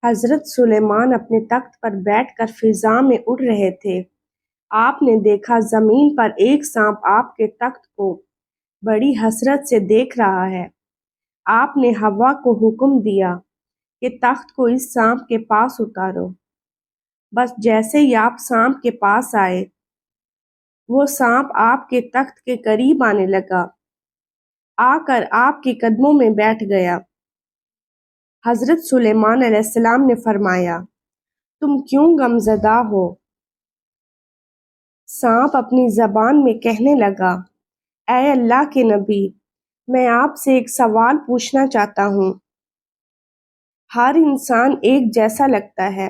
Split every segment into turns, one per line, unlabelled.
حضرت سلیمان اپنے تخت پر بیٹھ کر فضا میں اڑ رہے تھے۔ آپ نے دیکھا زمین پر ایک سانپ آپ کے تخت کو بڑی حسرت سے دیکھ رہا ہے۔ آپ نے ہوا کو حکم دیا کہ تخت کو اس سانپ کے پاس اتارو۔ بس جیسے ہی آپ سانپ کے پاس آئے، وہ سانپ آپ کے تخت کے قریب آنے لگا، آ کر آپ کے قدموں میں بیٹھ گیا۔ حضرت سلیمان علیہ السلام نے فرمایا، تم کیوں غمزدہ ہو؟ سانپ اپنی زبان میں کہنے لگا، اے اللہ کے نبی، میں آپ سے ایک سوال پوچھنا چاہتا ہوں۔ ہر انسان ایک جیسا لگتا ہے،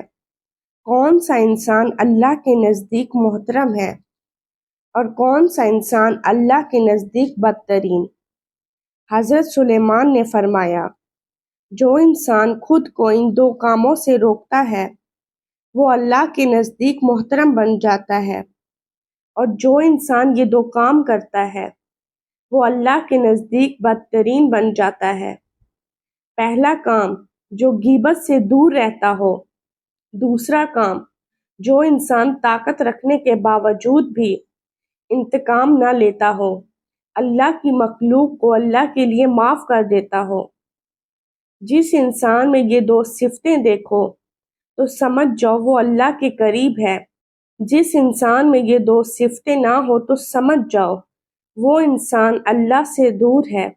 کون سا انسان اللہ کے نزدیک محترم ہے اور کون سا انسان اللہ کے نزدیک بدترین؟ حضرت سلیمان نے فرمایا، جو انسان خود کو ان دو کاموں سے روکتا ہے وہ اللہ کے نزدیک محترم بن جاتا ہے، اور جو انسان یہ دو کام کرتا ہے وہ اللہ کے نزدیک بدترین بن جاتا ہے۔ پہلا کام جو غیبت سے دور رہتا ہو، دوسرا کام جو انسان طاقت رکھنے کے باوجود بھی انتقام نہ لیتا ہو، اللہ کی مخلوق کو اللہ کے لیے معاف کر دیتا ہو۔ جس انسان میں یہ دو صفتیں دیکھو تو سمجھ جاؤ وہ اللہ کے قریب ہے۔ جس انسان میں یہ دو صفتیں نہ ہو تو سمجھ جاؤ وہ انسان اللہ سے دور ہے۔